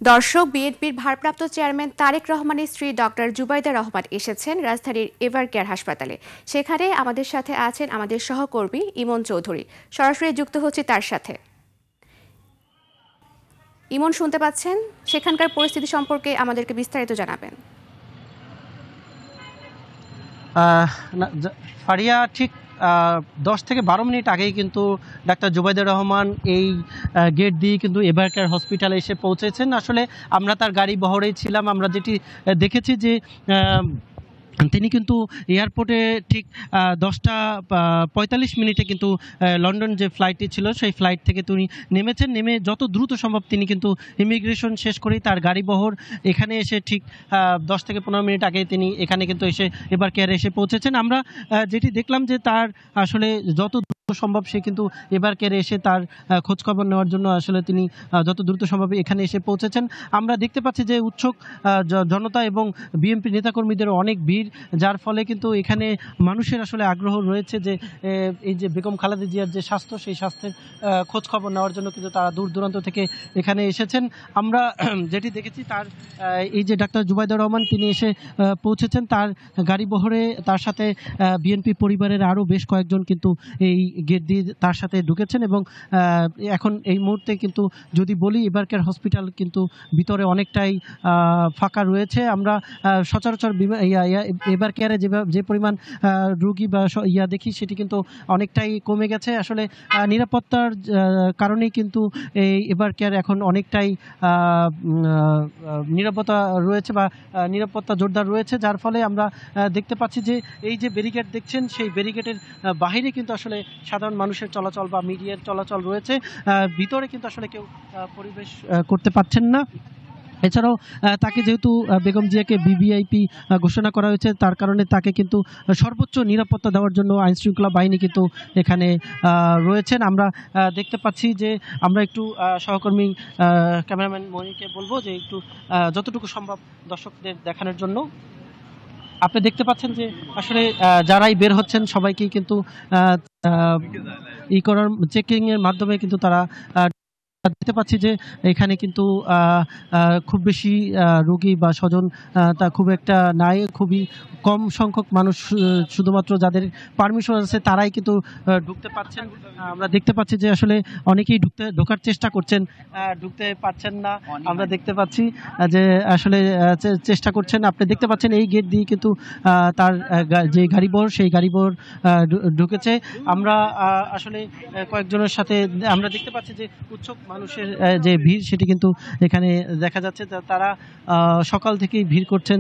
দর্শক, বিএনপির ভারপ্রাপ্ত চেয়ারম্যান তারেক রহমানের স্ত্রী ডক্টর জুবাইদা রহমান এসেছেন রাজধানীর এভার কেয়ার হাসপাতালে। সেখানে আমাদের সাথে আছেন আমাদের সহকর্মী ইমন চৌধুরী। সরাসরি যুক্ত হচ্ছে তার সাথে। ইমন, শুনতে পাচ্ছেন? সেখানকার পরিস্থিতি সম্পর্কে আমাদেরকে বিস্তারিত জানাবেন। ফারিয়া, ঠিক 10 থেকে 12 মিনিট আগেই কিন্তু ডাক্তার জুবাইদা রহমান এই গেট দিয়ে কিন্তু এভার কেয়ার হসপিটালে এসে পৌঁছেছেন। আসলে আমরা তার গাড়ি বহরেই ছিলাম। আমরা যেটি দেখেছি যে তিনি কিন্তু এয়ারপোর্টে ঠিক 10টা 45 মিনিটে কিন্তু লন্ডন যে ফ্লাইটটি ছিল সেই ফ্লাইট থেকে তিনি নেমেছেন। নেমে যত দ্রুত সম্ভব তিনি কিন্তু ইমিগ্রেশন শেষ করেই তার গাড়ি বহর এখানে এসে ঠিক 10 থেকে 15 মিনিট আগে তিনি এখানে কিন্তু এসে এভার কেয়ারে এসে পৌঁছেছেন। আমরা যেটি দেখলাম যে তার আসলে যত দ্রুত সম্ভব সে কিন্তু এভার কেয়ারে এসে তার খোঁজখবর নেওয়ার জন্য আসলে তিনি যত দ্রুত সম্ভব এখানে এসে পৌঁছেছেন। আমরা দেখতে পাচ্ছি যে উৎসুক জনতা এবং বিএনপি নেতাকর্মীদের অনেক ভিড়, যার ফলে কিন্তু এখানে মানুষের আসলে আগ্রহ রয়েছে যে এই যে বেগম খালেদা জিয়ার যে স্বাস্থ্য, সেই স্বাস্থ্যের খোঁজ খবর নেওয়ার জন্য কিন্তু তারা দূর দূরান্ত থেকে এখানে এসেছেন। আমরা যেটি দেখেছি তার এই যে ডাক্তার জুবাইদা রহমান তিনি এসে পৌঁছেছেন, তার গাড়ি বহরে তার সাথে বিএনপি পরিবারের আরও বেশ কয়েকজন কিন্তু এই গেট দিয়ে তার সাথে ঢুকেছেন। এবং এখন এই মুহূর্তে কিন্তু যদি বলি এভার কেয়ার হসপিটাল কিন্তু ভিতরে অনেকটাই ফাঁকা রয়েছে। আমরা সচরাচর এভার কেয়ারে যে পরিমাণ রোগী বা দেখি সেটি কিন্তু অনেকটাই কমে গেছে। আসলে নিরাপত্তার কারণেই কিন্তু এই এভার কেয়ার এখন অনেকটাই নিরাপত্তা রয়েছে বা নিরাপত্তা জোরদার রয়েছে, যার ফলে আমরা দেখতে পাচ্ছি যে এই যে ব্যারিকেড দেখছেন সেই ব্যারিকেডের বাহিরে কিন্তু আসলে সাধারণ মানুষের চলাচল বা মিডিয়ার চলাচল রয়েছে। ভিতরে কিন্তু আসলে কেউ পরিবেশ করতে পারছেন না। এছাড়াও তাকে যেহেতু বেগম জিয়াকে ভিভিআইপি ঘোষণা করা হয়েছে, তার কারণে তাকে কিন্তু সর্বোচ্চ নিরাপত্তা দেওয়ার জন্য আইনশৃঙ্খলা বাহিনী কিন্তু এখানে রয়েছেন। আমরা দেখতে পাচ্ছি যে আমরা একটু সহকর্মী ক্যামেরাম্যান মনিকে বলবো যে একটু যতটুকু সম্ভব দর্শকদের দেখানোর জন্য। আপনি দেখতে পাচ্ছেন যে আসলে যারাই বের হচ্ছেন সবাইকেই কিন্তু চেকিং এর মাধ্যমে কিন্তু তারা দেখতে পাচ্ছি যে এখানে কিন্তু খুব বেশি রোগী বা স্বজন তা খুব একটা নাই, খুবই কম সংখ্যক মানুষ, শুধুমাত্র যাদের পারমিশন আছে তারাই কিন্তু ঢুকতে পারছেন। আমরা দেখতে পাচ্ছি যে আসলে অনেকেই ঢোকার চেষ্টা করছেন, ঢুকতে পারছেন না। আমরা দেখতে পাচ্ছি যে আসলে চেষ্টা করছেন। আপনি দেখতে পাচ্ছেন এই গেট দিয়ে কিন্তু তার যে গাড়িবহর সেই গাড়িবহর ঢুকেছে। আমরা আসলে কয়েকজনের সাথে আমরা দেখতে পাচ্ছি যে উৎসুক মানুষের যে ভিড় সেটি কিন্তু এখানে দেখা যাচ্ছে। তারা সকাল থেকেই ভিড় করছেন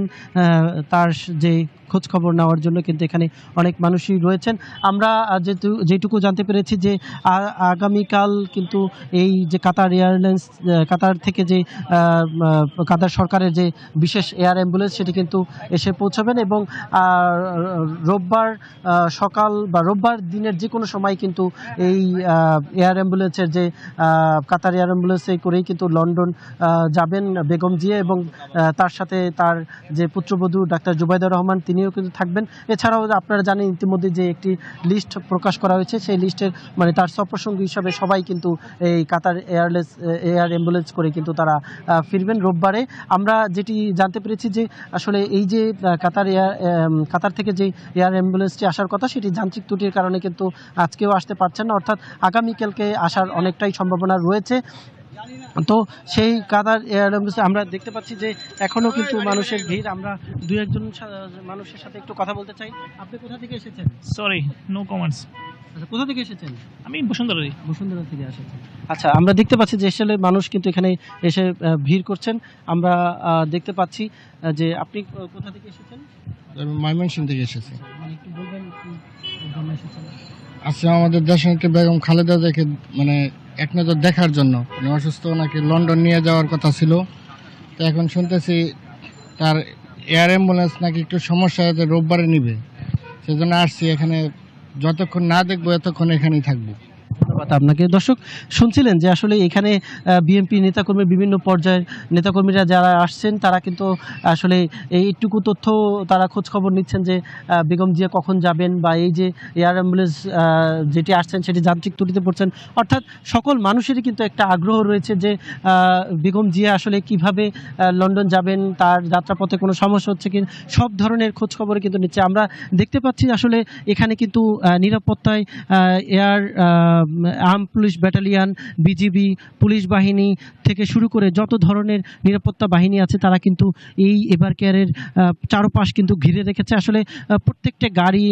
তার যে খোঁজ খবর নেওয়ার জন্য, কিন্তু এখানে অনেক মানুষই রয়েছেন। আমরা যেটুকু জানতে পেরেছি যে আগামীকাল কিন্তু এই যে কাতার এয়ারলাইন্স, কাতার থেকে যে কাতার সরকারের যে বিশেষ এয়ার অ্যাম্বুলেন্স সেটি কিন্তু এসে পৌঁছাবেন এবং রোববার সকাল বা রোববার দিনের যে কোনো সময় কিন্তু এই এয়ার অ্যাম্বুলেন্সের যে কাতার এয়ার অ্যাম্বুলেন্সে করেই কিন্তু লন্ডন যাবেন বেগম জিয়া এবং তার সাথে তার যে পুত্রবধূ ডাক্তার জুবাইদা রহমান তিনিও কিন্তু থাকবেন। এছাড়াও আপনারা জানেন ইতিমধ্যে যে একটি লিস্ট প্রকাশ করা হয়েছে, সেই লিস্টের মানে তার সপ্রসঙ্গী হিসাবে সবাই কিন্তু এই কাতার এয়ার অ্যাম্বুলেন্স করে কিন্তু তারা ফিরবেন রোববারে। আমরা যেটি জানতে পেরেছি যে আসলে এই যে কাতার থেকে যে এয়ার অ্যাম্বুলেন্সটি আসার কথা সেটি যান্ত্রিক ত্রুটির কারণে কিন্তু আজকেও আসতে পারছেন না, অর্থাৎ আগামীকালকে আসার অনেকটাই সম্ভাবনা রয়েছে। তো সেই কাতার এয়ারলাইন্স আমরা দেখতে পাচ্ছি যে এখনো কিন্তু মানুষের ভিড়। আমরা দুই একজন মানুষের সাথে একটু কথা বলতে চাই। আপনি কোথা থেকে এসেছেন? Sorry, no comments. আচ্ছা, কোথা থেকে এসেছেন? আমি বসুন্ধরা থেকে এসেছেন। আচ্ছা, আমরা দেখতে পাচ্ছি যে আসলে মানুষ কিন্তু এখানে এসে ভিড় করছেন। আমরা দেখতে পাচ্ছি যে আপনি কোথা থেকে এসেছেন? আমি ময়মনসিংহ থেকে এসেছি। মানে একটু বলবেন কি জন্য এসেছেন? আজকে আমাদের দেশনেত্রী বেগম খালেদা জিয়াকে মানে এক নজর দেখার জন্য, উনি অসুস্থ, ওনাকে লন্ডন নিয়ে যাওয়ার কথা ছিল। তো এখন শুনতেছি তার এয়ার অ্যাম্বুলেন্স নাকি একটু সমস্যা হয়েছে, রোববারে নিবে। সেজন্য আসছি এখানে, যতক্ষণ না দেখবো এতক্ষণ এখানেই থাকবো। ধন্যবাদ। ধন্যবাদ আপনাকে। দর্শক শুনছিলেন যে আসলে এখানে বিএনপি নেতাকর্মী, বিভিন্ন পর্যায়ের নেতাকর্মীরা যারা আসছেন তারা কিন্তু আসলে এইটুকু তথ্য তারা খোঁজ খবর নিচ্ছেন যে বেগম জিয়া কখন যাবেন, বা এই যে এয়ার অ্যাম্বুলেন্স যেটি আসছেন সেটি যান্ত্রিক ত্রুটিতে পড়ছেন। অর্থাৎ সকল মানুষেরই কিন্তু একটা আগ্রহ রয়েছে যে বেগম জিয়া আসলে কিভাবে লন্ডন যাবেন, তার যাত্রাপথে কোনো সমস্যা হচ্ছে কি, সব ধরনের খোঁজ খবর কিন্তু নিচ্ছে। আমরা দেখতে পাচ্ছি আসলে এখানে কিন্তু নিরাপত্তায় air arm police battalion, BGB, police বাহিনী থেকে শুরু করে যত ধরনের নিরাপত্তা বাহিনী আছে তারা কিন্তু এই এভার কেয়ারের চারপাশ কিন্তু ঘিরে রেখেছে। আসলে প্রত্যেকটা গাড়ি,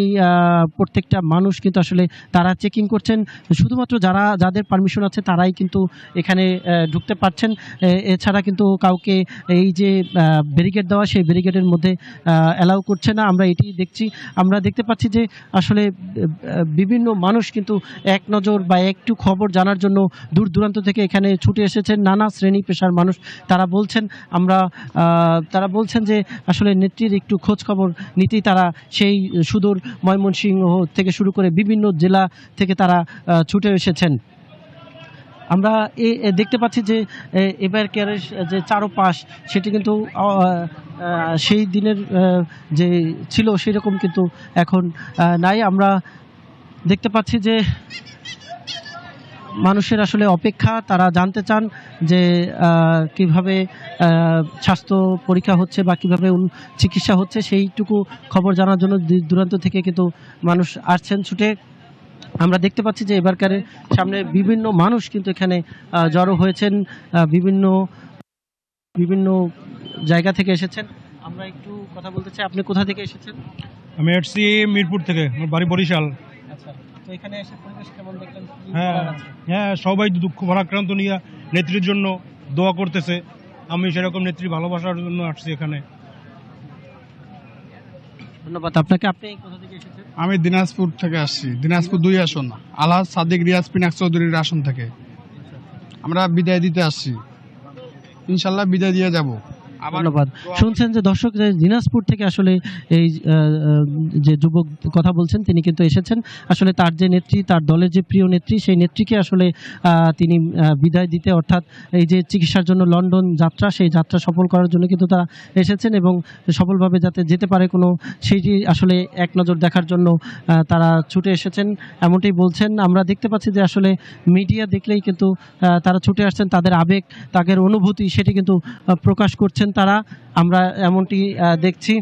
প্রত্যেকটা মানুষ কিন্তু আসলে তারা চেকিং করছেন। শুধুমাত্র যাদের পারমিশন আছে তারাই কিন্তু এখানে ঢুকতে পারছেন। এছাড়া কিন্তু কাউকে এই যে ব্যারিকেড দেওয়া, সেই ব্যারিকেডের মধ্যে অ্যালাউ করছে না। আমরা এটি দেখছি। আমরা দেখতে পাচ্ছি যে আসলে বিভিন্ন মানুষ কিন্তু এক নজর বা একটু খবর জানার জন্য দূর দূরান্ত থেকে এখানে ছুটে এসেছেন। নানা শ্রেণী পেশার মানুষ তারা বলছেন যে আসলে নেত্রীর একটু খোঁজ খবর নিতেই তারা সেই সুদূর ময়মনসিংহ থেকে শুরু করে বিভিন্ন জেলা থেকে তারা ছুটে এসেছেন। আমরা দেখতে পাচ্ছি যে এভার কেয়ারের যে চারপাশ সেটি কিন্তু সেই দিনের যে ছিল সেরকম কিন্তু এখন নাই। আমরা দেখতে পাচ্ছি যে মানুষের আসলে অপেক্ষা, তারা জানতে চান যে কিভাবে স্বাস্থ্য পরীক্ষা হচ্ছে বা কিভাবে চিকিৎসা হচ্ছে, সেইটুকু খবর জানার জন্য দূরান্ত থেকে কিন্তু মানুষ আসছেন ছুটে। আমরা দেখতে পাচ্ছি যে এবারকারের সামনে বিভিন্ন মানুষ কিন্তু এখানে জড়ো হয়েছেন, বিভিন্ন জায়গা থেকে এসেছেন। আমরা একটু কথা বলতে চাই, আপনি কোথা থেকে এসেছেন? আমি এসেছি মিরপুর থেকে, আমার বাড়ি বরিশাল। আচ্ছা, তো এখানে এসে পরিবেশ কেমন দেখলেন? হ্যাঁ, সবাই দুঃখ ভারাক্রান্ত নিয়ে নেত্রীর জন্য দোয়া করতেছে। আমি সেরকম নেত্রী ভালোবাসার জন্য আসছি এখানে। ধন্যবাদ আপনাকে। আপনি কোথা থেকে এসেছেন? আমি দিনাজপুর থেকে আসছি, দিনাজপুর 2 আসন, আলহাজ সাদিক রিয়াজ পিনাক চৌধুরীর আসন থেকে। আমরা বিদায় দিতে আসছি, ইনশাল্লাহ বিদায় দিয়ে যাব। ধন্যবাদ। শুনছেন যে দর্শক, যে দিনাজপুর থেকে আসলে এই যে যুবক কথা বলছেন তিনি কিন্তু এসেছেন। আসলে তার যে নেত্রী, তার দলের যে প্রিয় নেত্রী, সেই নেত্রীকে আসলে তিনি বিদায় দিতে, অর্থাৎ এই যে চিকিৎসার জন্য লন্ডন যাত্রা, সেই যাত্রা সফল করার জন্য কিন্তু তারা এসেছেন এবং সফলভাবে যাতে যেতে পারে কোনো, সেইটি আসলে এক নজর দেখার জন্য তারা ছুটে এসেছেন, এমনটাই বলছেন। আমরা দেখতে পাচ্ছি যে আসলে মিডিয়া দেখলেই কিন্তু তারা ছুটে আসছেন, তাদের আবেগ, তাদের অনুভূতি সেটি কিন্তু প্রকাশ করছেন তারা, আমরা এমনটি দেখছি।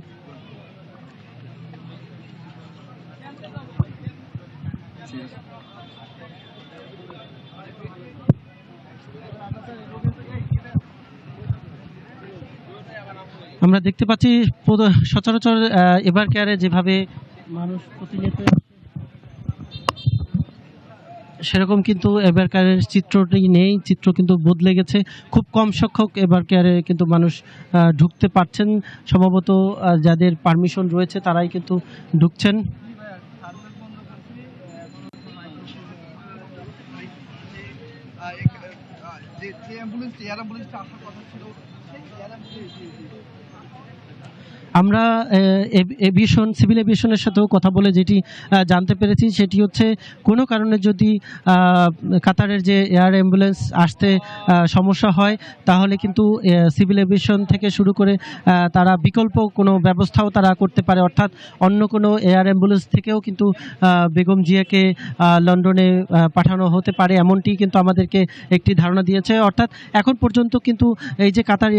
আমরা দেখতে পাচ্ছি সচরাচর এভার কেয়ারে যেভাবে মানুষ প্রতিনিয়ত সেরকম কিন্তু এভার কেয়ারের চিত্রটি নেই, চিত্র কিন্তু বদলে গেছে। খুব কম সংখ্যক এভার কেয়ারে কিন্তু মানুষ ঢুকতে পারছেন, সম্ভবত যাদের পারমিশন রয়েছে তারাই কিন্তু ঢুকছেন। আমরা সিভিল এভিয়েশনের সাথেও কথা বলে যেটি জানতে পেরেছি সেটি হচ্ছে, কোনো কারণে যদি কাতারের যে এয়ার অ্যাম্বুলেন্স আসতে সমস্যা হয় তাহলে কিন্তু সিভিল এভিয়েশন থেকে শুরু করে তারা বিকল্প কোনো ব্যবস্থাও তারা করতে পারে, অর্থাৎ অন্য কোনো এয়ার অ্যাম্বুলেন্স থেকেও কিন্তু বেগম জিয়াকে লন্ডনে পাঠানো হতে পারে, এমনটি কিন্তু আমাদেরকে একটি ধারণা দিয়েছে। অর্থাৎ এখন পর্যন্ত কিন্তু এই যে কাতার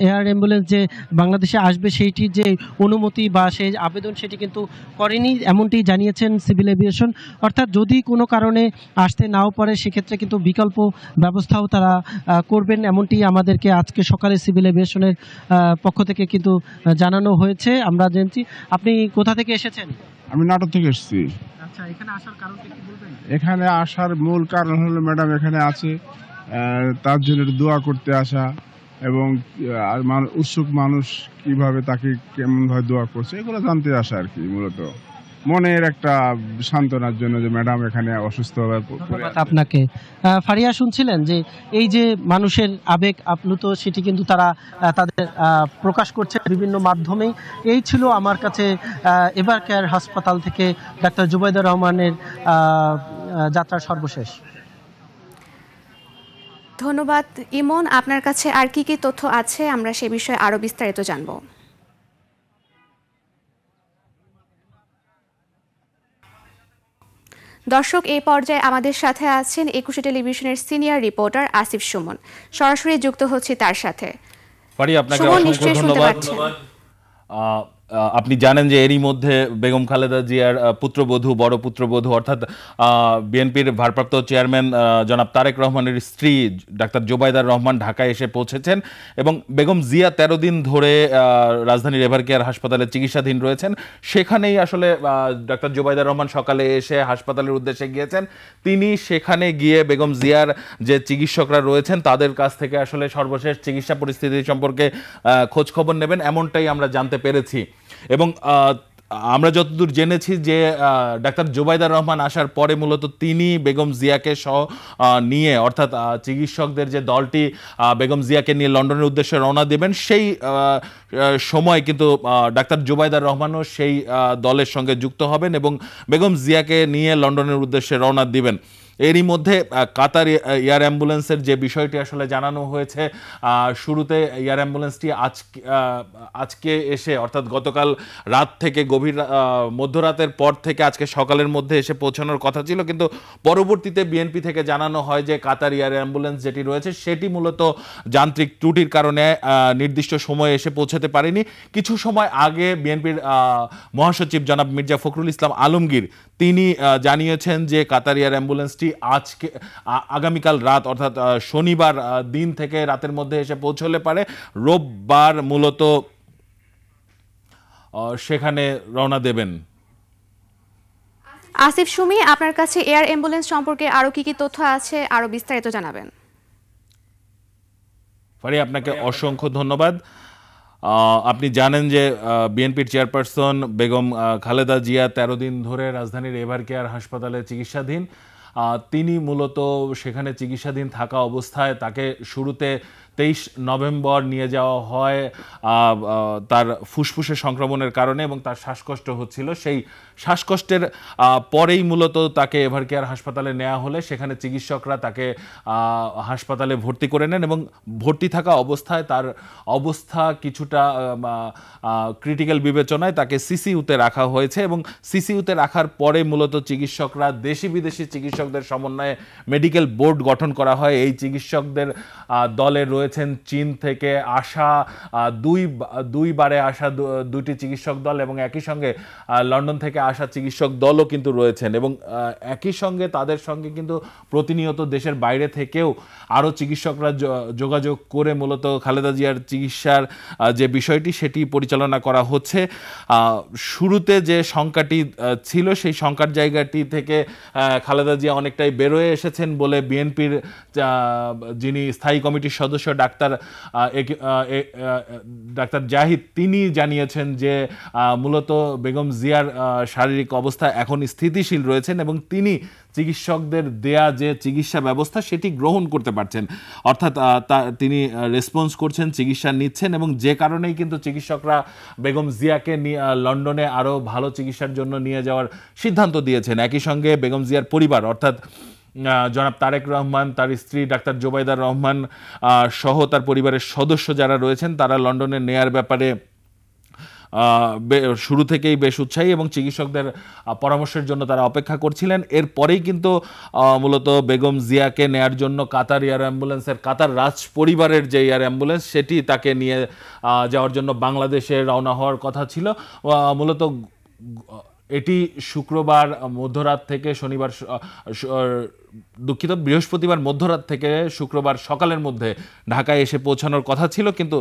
এয়ার অ্যাম্বুলেন্স যে বাংলাদেশে আসবে সেইটি যে অনুমতি বা সেই আবেদন সেটি কিন্তু করেনি, এমনটি জানিয়েছেন সিভিল এভিয়েশন। অর্থাৎ যদি কোনো কারণে আসতে নাও পারে সেক্ষেত্রে কিন্তু বিকল্প ব্যবস্থাও তারা করবেন, এমনটি আমাদেরকে আজকে সকালে সিভিল এভিয়েশনের পক্ষ থেকে কিন্তু জানানো হয়েছে। আমরা জানছি, আপনি কোথা থেকে এসেছেন? আমি নাটোর থেকে এসেছি। আচ্ছা, এখানে আসার কারণটা কি বলবেন? এখানে আসার মূল কারণ হলো ম্যাডাম এখানে আছে, তার জন্য দোয়া করতে আসা, এবং উৎসুক মানুষ কিভাবে তাকে কেমনভাবে দোয়া করছে এগুলো জানতে আসা আর কি, মূলত মনের একটা সান্ত্বনার জন্য যে ম্যাডাম এখানে অসুস্থ হওয়ার পরে। আপনাকে ফারিয়া, শুনছিলেন যে এই যে মানুষের আবেগ আপ্লুত সেটি কিন্তু তারা তাদের প্রকাশ করছে বিভিন্ন মাধ্যমেই। এই ছিল আমার কাছে এভার কেয়ার হাসপাতাল থেকে ডাক্তার জুবাইদা রহমানের যাত্রার সর্বশেষ। ধন্যবাদ ইমন। আপনার কাছে আর কি কি তথ্য আছে আমরা সে বিষয়ে আরো বিস্তারিত জানবো। দর্শক, এই পর্যায়ে আমাদের সাথে আছেন 21 টেলিভিশনের সিনিয়র রিপোর্টার আসিফ সুমন। সরাসরি যুক্ত হচ্ছে তার সাথে। আপনাকে অসংখ্য ধন্যবাদ। আপনি জানেন যে এরই মধ্যে বেগম খালেদা জিয়ার পুত্রবধূ, বড় পুত্রবধূ অর্থাৎ বিএনপির ভারপ্রাপ্ত চেয়ারম্যান জনাব তারেক রহমানের স্ত্রী ডাক্তার জোবাইদার রহমান ঢাকায় এসে পৌঁছেছেন এবং বেগম জিয়া 13 দিন ধরে রাজধানীর এভার কেয়ার হাসপাতালে চিকিৎসাধীন রয়েছেন। সেখানেই আসলে ডাক্তার জোবাইদার রহমান সকালে এসে হাসপাতালের উদ্দেশ্যে গিয়েছেন। তিনি সেখানে গিয়ে বেগম জিয়ার যে চিকিৎসকরা রয়েছেন তাদের কাছ থেকে আসলে সর্বশেষ চিকিৎসা পরিস্থিতি সম্পর্কে খোঁজ খবর নেবেন, এমনটাই আমরা জানতে পেরেছি। এবং আমরা যতদূর জেনেছি যে ডাক্তার জোবাইদার রহমান আসার পরে মূলত তিনি বেগম জিয়াকে সহ নিয়ে অর্থাৎ চিকিৎসকদের যে দলটি বেগম জিয়াকে নিয়ে লন্ডনের উদ্দেশ্যে রওনা দেবেন, সেই সময় কিন্তু ডাক্তার জোবাইদার রহমানও সেই দলের সঙ্গে যুক্ত হবেন এবং বেগম জিয়াকে নিয়ে লন্ডনের উদ্দেশ্যে রওনা দিবেন। এরই মধ্যে কাতার এয়ার অ্যাম্বুলেন্সের যে বিষয়টি আসলে জানানো হয়েছে, শুরুতে এয়ার অ্যাম্বুলেন্সটি আজকে এসে অর্থাৎ গতকাল রাত থেকে গভীর মধ্যরাতের পর থেকে আজকে সকালের মধ্যে এসে পৌঁছানোর কথা ছিল, কিন্তু পরবর্তীতে বিএনপি থেকে জানানো হয় যে কাতার এয়ার অ্যাম্বুলেন্স যেটি রয়েছে সেটি মূলত যান্ত্রিক ত্রুটির কারণে নির্দিষ্ট সময়ে এসে পৌঁছাতে পারেনি। কিছু সময় আগে বিএনপির মহাসচিব জনাব মির্জা ফখরুল ইসলাম আলমগীর তিনি জানিয়েছেন যে কাতার এয়ার অ্যাম্বুলেন্সটি আগামীকাল রাত অর্থাৎ শনিবার দিন থেকে রাতের মধ্যে এসে পৌঁছলে পারে রোববার মূলত সেখানে রওনা দেবেন। আসিফ সুমি, আপনার কাছে এয়ার অ্যাম্বুলেন্স সম্পর্কে আরো কি কি তথ্য আছে আরো বিস্তারিত জানাবেন। আপনাকে অসংখ্য ধন্যবাদ। আপনি জানেন যে বিএনপির চেয়ারপারসন বেগম খালেদা জিয়া 13 দিন ধরে রাজধানীর এভার কেয়ার হাসপাতালে চিকিৎসাধীন। তিনি মূলত সেখানে চিকিৎসাধীন থাকা অবস্থায় তাকে শুরুতে 23 নভেম্বর নিয়ে যাওয়া হয় তার ফুসফুসে সংক্রমণের কারণে এবং তার শ্বাসকষ্ট হচ্ছিল। সেই শ্বাসকষ্টের পরেই মূলত তাকে এভার কেয়ার হাসপাতালে নেওয়া হলে সেখানে চিকিৎসকরা তাকে হাসপাতালে ভর্তি করে নেন এবং ভর্তি থাকা অবস্থায় তার অবস্থা কিছুটা ক্রিটিক্যাল বিবেচনায় তাকে সিসিইউতে রাখা হয়েছে এবং সিসিইউতে রাখার পরে মূলত চিকিৎসকরা দেশি বিদেশি চিকিৎসকদের সমন্বয়ে মেডিকেল বোর্ড গঠন করা হয়। এই চিকিৎসকদের দলে রয়েছেন চীন থেকে আসা দুইবারে আসা দুটি চিকিৎসক দল এবং একই সঙ্গে লন্ডন থেকে আসা চিকিৎসক দলও কিন্তু রয়েছেন এবং একই সঙ্গে তাদের সঙ্গে কিন্তু প্রতিনিয়ত দেশের বাইরে থেকেও আরও চিকিৎসকরা যোগাযোগ করে মূলত খালেদা জিয়ার চিকিৎসার যে বিষয়টি সেটি পরিচালনা করা হচ্ছে। শুরুতে যে শঙ্কাটি ছিল সেই শঙ্কার জায়গাটি থেকে খালেদা জিয়া অনেকটাই বেরোয় এসেছেন বলে বিএনপির যিনি স্থায়ী কমিটির সদস্য ডাক্তার জাহিদ তিনি জানিয়েছেন যে মূলত বেগম জিয়ার শারীরিক অবস্থা এখন স্থিতিশীল রয়েছেন এবং তিনি চিকিৎসকদের দেয়া যে চিকিৎসা ব্যবস্থা সেটি গ্রহণ করতে পারছেন, অর্থাৎ তিনি রেসপন্স করছেন, চিকিৎসা নিচ্ছেন এবং যে কারণেই কিন্তু চিকিৎসকরা বেগম জিয়াকে লন্ডনে আরও ভালো চিকিৎসার জন্য নিয়ে যাওয়ার সিদ্ধান্ত দিয়েছেন। একই সঙ্গে বেগম জিয়ার পরিবার অর্থাৎ জনাব তারেক রহমান, তার স্ত্রী ডাক্তার জোবাইদার রহমান সহ তার পরিবারের সদস্য যারা রয়েছেন তারা লন্ডনে নেয়ার ব্যাপারে শুরু থেকেই বেশ উৎসাহী এবং চিকিৎসকদের পরামর্শের জন্য তারা অপেক্ষা করছিলেন। এরপরেই কিন্তু মূলত বেগম জিয়াকে নেয়ার জন্য কাতার এয়ার অ্যাম্বুলেন্সের কাতার রাজ পরিবারের যে এয়ার অ্যাম্বুলেন্স সেটি তাকে নিয়ে যাওয়ার জন্য বাংলাদেশে রওনা হওয়ার কথা ছিল। মূলত এটি শুক্রবার মধ্যরাত থেকে বৃহস্পতিবার মধ্যরাত থেকে শুক্রবার সকালের মধ্যে ঢাকায় এসে পৌঁছানোর কথা ছিল, কিন্তু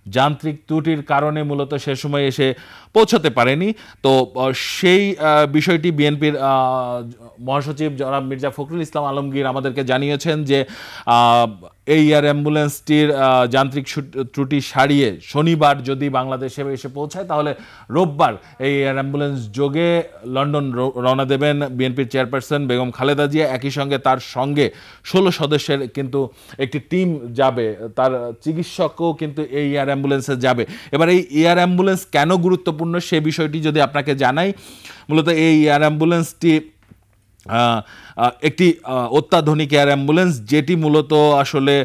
যান্ত্রিক ত্রুটির কারণে মূলত সে সময় এসে পৌঁছাতে পারেনি। তো সেই বিষয়টি বিএনপির মহাসচিব জনাব মির্জা ফখরুল ইসলাম আলমগীর আমাদেরকে জানিয়েছেন যে এই এয়ার অ্যাম্বুলেন্সটির যান্ত্রিক ত্রুটি সারিয়ে শনিবার যদি বাংলাদেশে এসে পৌঁছায় তাহলে রোববার এই এয়ার অ্যাম্বুলেন্স যোগে লন্ডন রওনা দেবেন বিএনপির চেয়ারপারসন বেগম খালেদা জিয়া। একই সঙ্গে তার সঙ্গে 16 সদস্যের কিন্তু একটি টিম যাবে, তার চিকিৎসকও কিন্তু এই এয়ার অ্যাম্বুলেন্সে যাবে। এবার এই এয়ার অ্যাম্বুলেন্স কেন গুরুত্বপূর্ণ সে বিষয়টি যদি আপনাকে জানাই, মূলত এই এয়ার অ্যাম্বুলেন্সটি একটি অত্যাধুনিক এয়ার অ্যাম্বুলেন্স, যেটি মূলত আসলে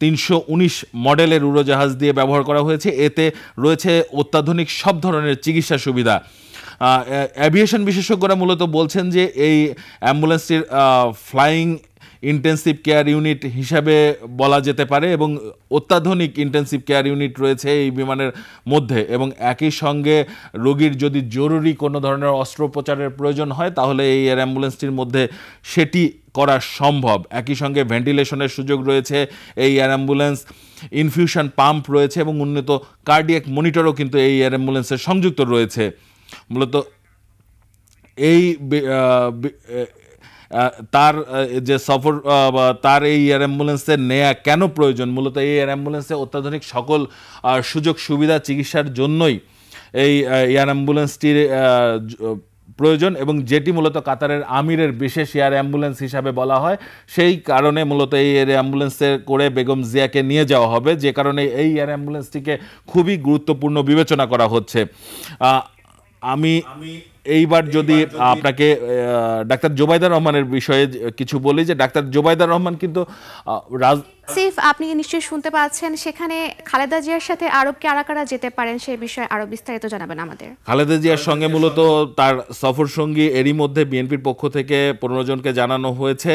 319 মডেলের উড়োজাহাজ দিয়ে ব্যবহার করা হয়েছে। এতে রয়েছে অত্যাধুনিক সব ধরনের চিকিৎসা সুবিধা। অ্যাভিয়েশন বিশেষজ্ঞরা মূলত বলছেন যে এই অ্যাম্বুলেন্সটির ফ্লাইং ইন্টেন্সিভ কেয়ার ইউনিট হিসাবে বলা যেতে পারে, এবং অত্যাধুনিক ইন্টেন্সিভ কেয়ার ইউনিট রয়েছে এই বিমানের মধ্যে, এবং একই সঙ্গে রোগীর যদি জরুরি কোনো ধরনের অস্ত্রোপচারের প্রয়োজন হয় তাহলে এই এয়ার অ্যাম্বুলেন্সটির মধ্যে সেটি করা সম্ভব। একই সঙ্গে ভেন্টিলেশনের সুযোগ রয়েছে এই এয়ার অ্যাম্বুলেন্স, ইনফিউশন পাম্প রয়েছে এবং উন্নত কার্ডিয়াক মনিটরও কিন্তু এই এয়ার অ্যাম্বুলেন্সের সংযুক্ত রয়েছে। মূলত এই তার যে সফর তার এই এয়ার অ্যাম্বুলেন্সের নেয়া কেন প্রয়োজন, মূলত এই এয়ার অ্যাম্বুলেন্সে অত্যাধুনিক সকল সুযোগ সুবিধা চিকিৎসার জন্যই এই এয়ার অ্যাম্বুলেন্সটির প্রয়োজন, এবং যেটি মূলত কাতারের আমিরের বিশেষ এয়ার অ্যাম্বুলেন্স হিসাবে বলা হয়। সেই কারণে মূলত এই এয়ার অ্যাম্বুলেন্সে করে বেগম জিয়াকে নিয়ে যাওয়া হবে, যে কারণে এই এয়ার অ্যাম্বুলেন্সটিকে খুবই গুরুত্বপূর্ণ বিবেচনা করা হচ্ছে। আমি এইবার যদি আপনাকে ডাক্তার জোবাইদা রহমানের বিষয়ে কিছু বলি, যে ডাক্তার জোবাইদা রহমান কিন্তু সিফ, আপনি নিশ্চয়ই শুনতে পাচ্ছেন, সেখানে খালেদা জিয়ার সাথে আরব কারা কারা যেতে পারেন সেই বিষয়ে আরো বিস্তারিত জানাবেন আমাদের। খালেদা জিয়ার সঙ্গে মূলত তার সফর সঙ্গী এরই মধ্যে বিএনপির পক্ষ থেকে 15 জনকে জানানো হয়েছে।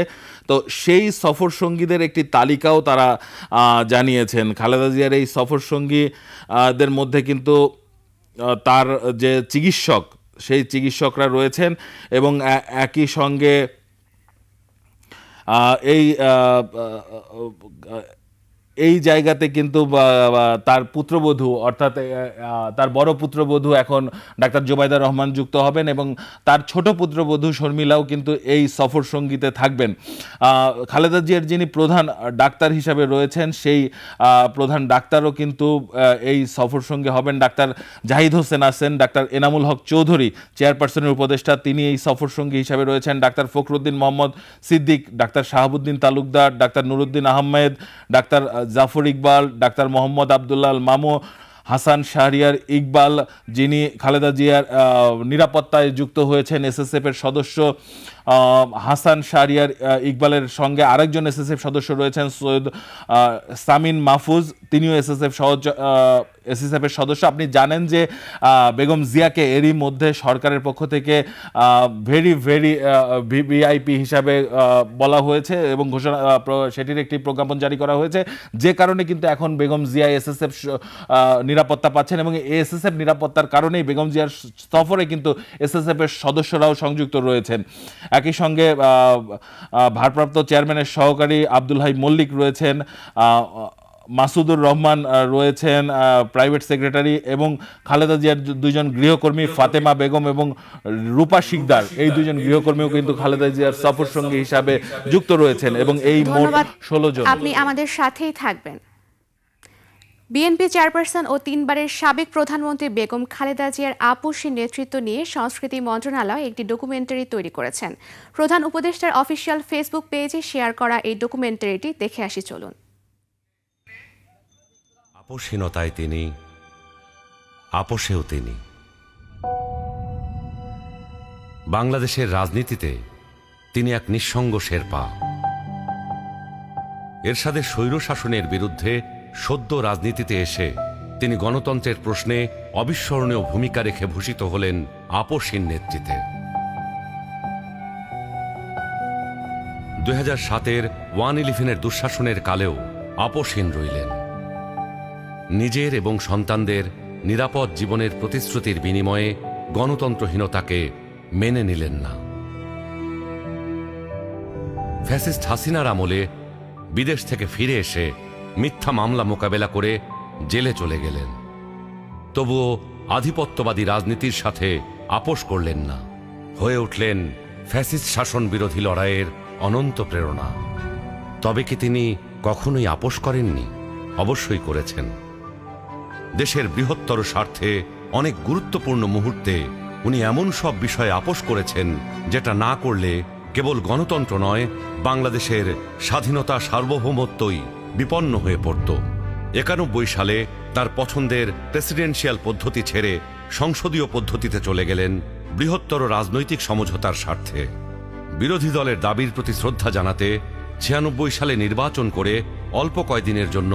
তো সেই সফর সঙ্গীদের একটি তালিকাও তারা জানিয়েছেন। খালেদা জিয়ার এই সফর সঙ্গীদের মধ্যে কিন্তু তার যে চিকিৎসক, সেই চিকিৎসকরা রয়েছেন, এবং একই সঙ্গে এই জায়গাতে কিন্তু তার পুত্রবধূ, অর্থাৎ তার বড় পুত্রবধূ এখন ডাক্তার জোবাইদা রহমান যুক্ত হবেন, এবং তার ছোট পুত্রবধূ শর্মিলাও কিন্তু এই সফর সঙ্গীতে থাকবেন। খালেদা জিয়ার যিনি প্রধান ডাক্তার হিসাবে রয়েছেন, সেই প্রধান ডাক্তারও কিন্তু এই সফর সঙ্গী হবেন। ডাক্তার জাহিদ হোসেন আছেন, ডাক্তার এনামুল হক চৌধুরী চেয়ারপারসনের উপদেষ্টা, তিনি এই সফর সঙ্গী হিসাবে রয়েছেন। ডাক্তার ফখরুদ্দিন মোহাম্মদ সিদ্দিক, ডাক্তার শাহাবুদ্দিন তালুকদার, ডাক্তার নুরুদ্দিন আহমেদ, ডাক্তার জাফর ইকবাল, ডাক্তার মোহাম্মদ আবদুল্লাহ মামু, হাসান শাহরিয়ার ইকবাল, যিনি খালেদা জিয়ার নিরাপত্তায় যুক্ত হয়েছেন, এসএসএফ এর সদস্য। হাসান শাহরিয়ার ইকবালের সঙ্গে আরেকজন এসএসএফ সদস্য রয়েছেন সৈয়দ সামিন মাহফুজ, তিনিও এসএসএফ এর সদস্য। আপনি জানেন যে বেগম জিয়াকে এরই মধ্যে সরকারের পক্ষ থেকে ভেরি ভিভিআইপি হিসাবে বলা হয়েছে এবং ঘোষণা, সেটির একটি প্রজ্ঞাপন জারি করা হয়েছে, যে কারণে কিন্তু এখন বেগম জিয়া এসএসএফ নিরাপত্তা পাচ্ছেন, এবং এসএসএফ নিরাপত্তার কারণেই বেগম জিয়ার সফরে কিন্তু এসএসএফ এর সদস্যরাও সংযুক্ত রয়েছেন। একই সঙ্গে ভারপ্রাপ্ত চেয়ারম্যানের সহকারী আব্দুল হাই মল্লিক রয়েছেন, মাসুদুর রহমান রয়েছেন প্রাইভেট সেক্রেটারি, এবং খালেদা জিয়ার দুইজন গৃহকর্মী ফাতেমা বেগম এবং রূপা শিকদার, এই দুইজন গৃহকর্মীও কিন্তু খালেদা জিয়ার সফর সঙ্গী হিসাবে যুক্ত রয়েছেন, এবং এই মোট 16 জন। আপনি আমাদের সাথেই থাকবেন। বিএনপি চেয়ারপারসন ও 3 বারের সাবেক প্রধানমন্ত্রী বেগম খালেদা জিয়ার আপসী নেতৃত্ব নিয়ে সংস্কৃতি মন্ত্রণালয় একটি ডকুমেন্টারি তৈরি করেছেন। প্রধান উপদেষ্টার অফিসিয়াল ফেসবুক পেজে শেয়ার করা এই ডকুমেন্টারিটি দেখে আসি চলুন। আপসহীনতায় তিনি, আপসেও তিনি। বাংলাদেশের রাজনীতিতে তিনি এক নিঃসঙ্গ শেরপা। এরশাদের স্বৈরশাসনের বিরুদ্ধে সদ্য রাজনীতিতে এসে তিনি গণতন্ত্রের প্রশ্নে অবিস্মরণীয় ভূমিকা রেখে ভূষিত হলেন আপসহীন নেতৃত্বে। 2007-এর 1/11-এর দুঃশাসনের কালেও আপসহীন রইলেন। নিজের এবং সন্তানদের নিরাপদ জীবনের প্রতিশ্রুতির বিনিময়ে গণতন্ত্রহীনতাকে মেনে নিলেন না। ফ্যাসিস্ট হাসিনার আমলে বিদেশ থেকে ফিরে এসে মিথ্যা মামলা মোকাবেলা করে জেলে চলে গেলেন। তবুও আধিপত্যবাদী রাজনীতির সাথে আপোষ করলেন না, হয়ে উঠলেন ফ্যাসিস্ট শাসন বিরোধী লড়াইয়ের অনন্ত প্রেরণা। তবে কি তিনি কখনোই আপোষ করেননি? অবশ্যই করেছেন। দেশের বৃহত্তর স্বার্থে অনেক গুরুত্বপূর্ণ মুহূর্তে উনি এমন সব বিষয়ে আপোষ করেছেন যেটা না করলে কেবল গণতন্ত্র নয়, বাংলাদেশের স্বাধীনতা সার্বভৌমত্বই বিপন্ন হয়ে পড়ত। 91 সালে তার পছন্দের প্রেসিডেন্সিয়াল পদ্ধতি ছেড়ে সংসদীয় পদ্ধতিতে চলে গেলেন বৃহত্তর রাজনৈতিক সমঝোতার স্বার্থে। বিরোধী দলের দাবির প্রতি শ্রদ্ধা জানাতে 96 সালে নির্বাচন করে অল্প কয়েকদিনের জন্য